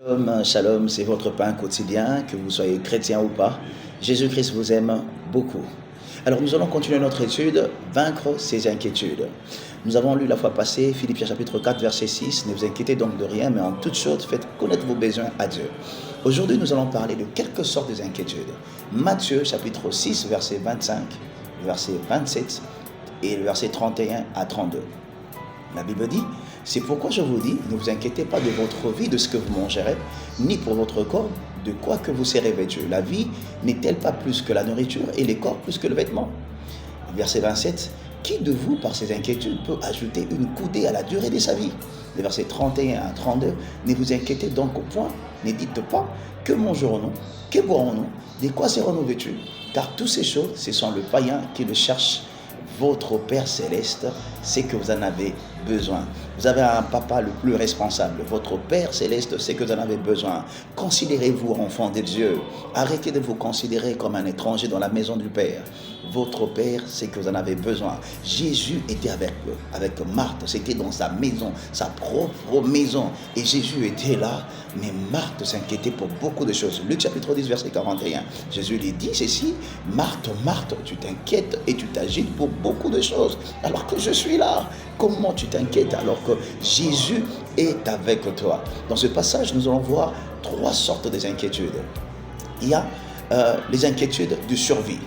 Shalom, shalom, c'est votre pain quotidien, que vous soyez chrétien ou pas. Jésus-Christ vous aime beaucoup. Alors nous allons continuer notre étude, vaincre ses inquiétudes. Nous avons lu la fois passée, Philippiens chapitre 4, verset 6, ne vous inquiétez donc de rien, mais en toute chose, faites connaître vos besoins à Dieu. Aujourd'hui, nous allons parler de quelques sortes d'inquiétudes. Matthieu chapitre 6, verset 25, verset 27 et le verset 31 à 32. La Bible dit, c'est pourquoi je vous dis, ne vous inquiétez pas de votre vie, de ce que vous mangerez, ni pour votre corps, de quoi que vous serez vêtu. La vie n'est-elle pas plus que la nourriture et les corps plus que le vêtement? Verset 27, qui de vous, par ses inquiétudes, peut ajouter une coudée à la durée de sa vie? Le verset 31 à 32, ne vous inquiétez donc au point, ne dites pas, que mangerons-nous, que boirons-nous, de quoi serons-nous vêtus? Car toutes ces choses, ce sont le païen qui le cherche. Votre Père Céleste, c'est que vous en avez besoin. Vous avez un papa le plus responsable. Votre Père Céleste, c'est que vous en avez besoin. Considérez-vous enfant de Dieu. Arrêtez de vous considérer comme un étranger dans la maison du Père. Votre Père, c'est que vous en avez besoin. Jésus était avec Marthe. C'était dans sa maison, sa propre maison. Et Jésus était là, mais Marthe s'inquiétait pour beaucoup de choses. Luc chapitre 10, verset 41. Jésus lui dit ceci, Marthe, Marthe, tu t'inquiètes et tu t'agites pour beaucoup de choses, alors que je suis là. Comment tu t'inquiètes alors que Jésus est avec toi? Dans ce passage, nous allons voir trois sortes d'inquiétudes. Il y a les inquiétudes de survie.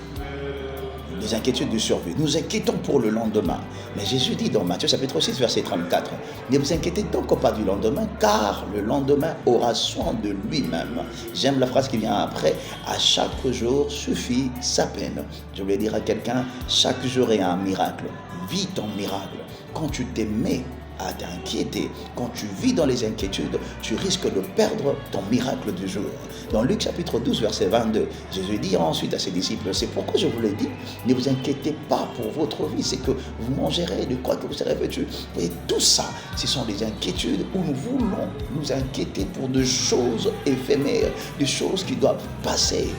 Les inquiétudes de survie. Nous inquiétons pour le lendemain. Mais Jésus dit dans Matthieu chapitre 6, verset 34, ne vous inquiétez donc pas du lendemain, car le lendemain aura soin de lui-même. J'aime la phrase qui vient après, à chaque jour suffit sa peine. Je voulais dire à quelqu'un, chaque jour est un miracle. Vis ton miracle. Quand tu te mets à t'inquiéter, quand tu vis dans les inquiétudes, tu risques de perdre ton miracle du jour. Dans Luc chapitre 12, verset 22, Jésus dit ensuite à ses disciples, c'est pourquoi je vous l'ai dit, ne vous inquiétez pas pour votre vie, c'est que vous mangerez, de quoi que vous serez vêtus. Et tout ça, ce sont des inquiétudes où nous voulons nous inquiéter pour de choses éphémères, des choses qui doivent passer.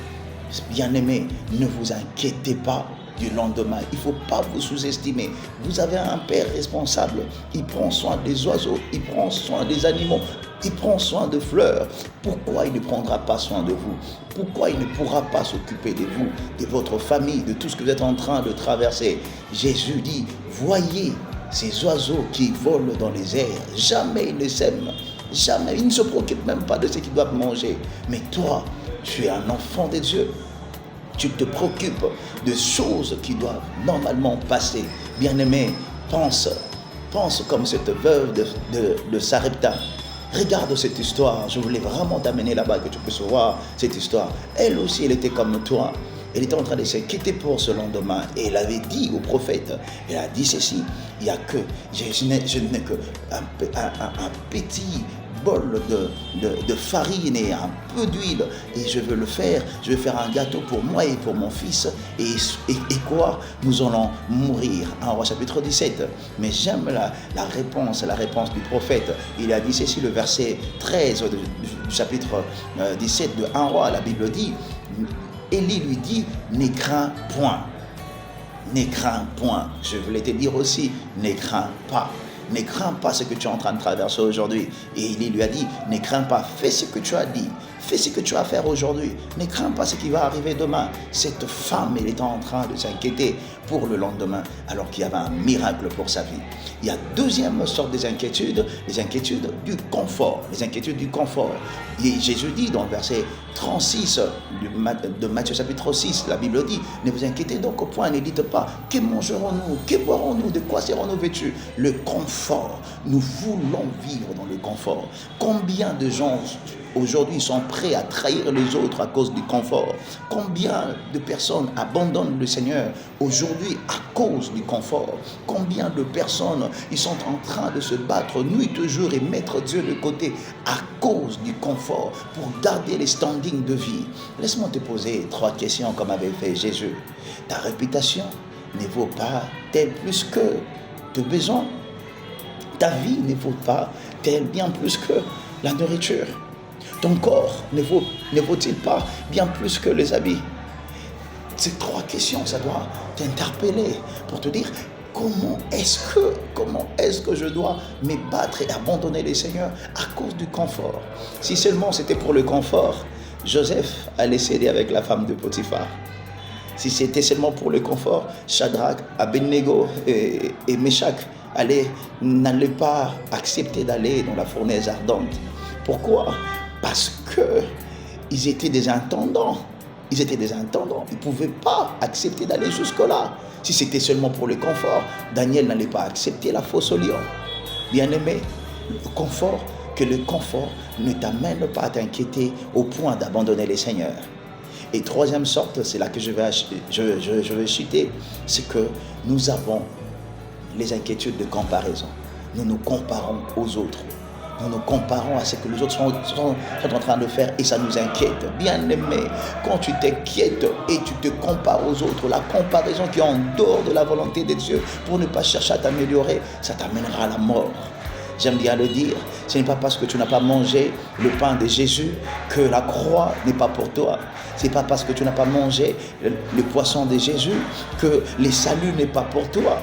Bien-aimés, ne vous inquiétez pas du lendemain. Il ne faut pas vous sous-estimer. Vous avez un Père responsable. Il prend soin des oiseaux, il prend soin des animaux, il prend soin de fleurs. Pourquoi il ne prendra pas soin de vous? Pourquoi il ne pourra pas s'occuper de vous, de votre famille, de tout ce que vous êtes en train de traverser? Jésus dit, voyez ces oiseaux qui volent dans les airs. Jamais ils ne s'aiment. Jamais. Ils ne se préoccupent même pas de ce qu'ils doivent manger. Mais toi, tu es un enfant de Dieu. Tu te préoccupes de choses qui doivent normalement passer. Bien-aimé, pense comme cette veuve de Sarepta. Regarde cette histoire. Je voulais vraiment t'amener là-bas, que tu puisses voir cette histoire. Elle aussi, elle était comme toi. Elle était en train de s'inquiéter pour ce lendemain. Et elle avait dit au prophète, elle a dit ceci, il n'y a que, je n'ai qu'un petit bol de farine et un peu d'huile, et je veux faire un gâteau pour moi et pour mon fils, et quoi, nous allons mourir. En Roi chapitre 17. Mais j'aime la réponse du prophète. Il a dit ceci, le verset 13 du chapitre 17 de 1 Roi, la Bible dit, Élie lui dit, ne crains point. Ne crains point. Je voulais te dire aussi, ne crains pas. Ne crains pas ce que tu es en train de traverser aujourd'hui. Et il lui a dit, ne crains pas, fais ce que tu as dit, fais ce que tu as à faire aujourd'hui. Ne crains pas ce qui va arriver demain. Cette femme, elle était en train de s'inquiéter pour le lendemain, alors qu'il y avait un miracle pour sa vie. Il y a deuxième sorte des inquiétudes, les inquiétudes du confort. Les inquiétudes du confort. Et Jésus dit dans le verset 36 de Matthieu chapitre 6, la Bible dit, ne vous inquiétez donc au point, ne dites pas, que mangerons-nous, que boirons-nous, de quoi serons-nous vêtus? Le confort, nous voulons vivre dans le confort. Combien de gens aujourd'hui sont prêts à trahir les autres à cause du confort? Combien de personnes abandonnent le Seigneur aujourd'hui à cause du confort? Combien de personnes ils sont en train de se battre nuit et jour et mettre Dieu de côté à cause du confort pour garder les standings de vie? Laisse-moi te poser trois questions comme avait fait Jésus. Ta réputation ne vaut pas-t-elle plus que tes besoins? Ta vie ne vaut pas-t-elle bien plus que la nourriture? Ton corps ne vaut-il pas bien plus que les habits? Ces trois questions, ça doit t'interpeller pour te dire, comment est-ce que je dois me battre et abandonner les seigneurs à cause du confort? Si seulement c'était pour le confort, Joseph allait céder avec la femme de Potiphar. Si c'était seulement pour le confort, Shadrach, Abednego et Meshach n'allaient pas accepter d'aller dans la fournaise ardente. Pourquoi? Parce qu'ils étaient des intendants. Ils ne pouvaient pas accepter d'aller jusque-là. Si c'était seulement pour le confort, Daniel n'allait pas accepter la fosse au lion. Bien-aimé, que le confort ne t'amène pas à t'inquiéter au point d'abandonner les seigneurs. Et troisième sorte, c'est là que je vais citer, c'est que nous avons les inquiétudes de comparaison. Nous nous comparons aux autres. Nous nous comparons à ce que les autres sont en train de faire et ça nous inquiète. Bien-aimé, quand tu t'inquiètes et tu te compares aux autres, la comparaison qui est en dehors de la volonté de Dieu pour ne pas chercher à t'améliorer, ça t'amènera à la mort. J'aime bien le dire, ce n'est pas parce que tu n'as pas mangé le pain de Jésus que la croix n'est pas pour toi. Ce n'est pas parce que tu n'as pas mangé le poisson de Jésus que le salut n'est pas pour toi.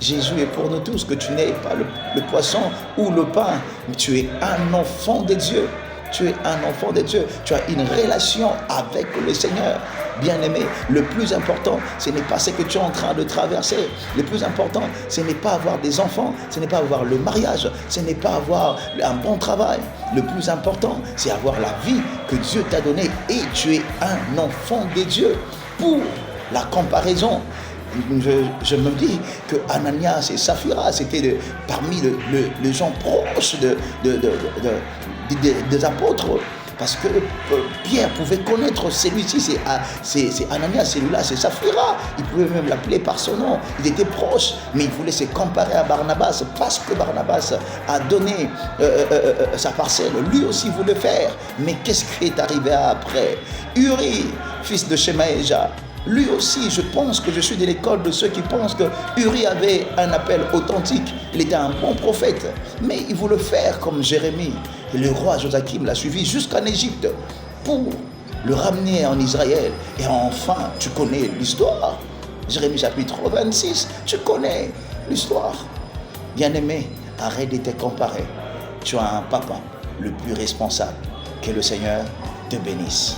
Jésus est pour nous tous, que tu n'aies pas le poisson ou le pain, mais tu es un enfant de Dieu. Tu es un enfant de Dieu. Tu as une relation avec le Seigneur. Bien-aimé, le plus important, ce n'est pas ce que tu es en train de traverser. Le plus important, ce n'est pas avoir des enfants, ce n'est pas avoir le mariage, ce n'est pas avoir un bon travail. Le plus important, c'est avoir la vie que Dieu t'a donnée et tu es un enfant de Dieu. Pour la comparaison, je me dis que Ananias et Saphira, c'était parmi les gens proches des apôtres. Parce que Pierre pouvait connaître celui-ci, c'est Ananias, celui-là, c'est Saphira. Il pouvait même l'appeler par son nom. Il était proche, mais il voulait se comparer à Barnabas parce que Barnabas a donné sa parcelle. Lui aussi voulait faire. Mais qu'est-ce qui est arrivé après? Uri, fils de Shemaéja, lui aussi, je pense que je suis de l'école de ceux qui pensent que Uri avait un appel authentique. Il était un bon prophète, mais il voulait faire comme Jérémie. Et le roi Joachim l'a suivi jusqu'en Égypte pour le ramener en Israël. Et enfin, tu connais l'histoire. Jérémie chapitre 26, tu connais l'histoire. Bien-aimé, arrête de te comparer. Tu as un papa le plus responsable. Que le Seigneur te bénisse.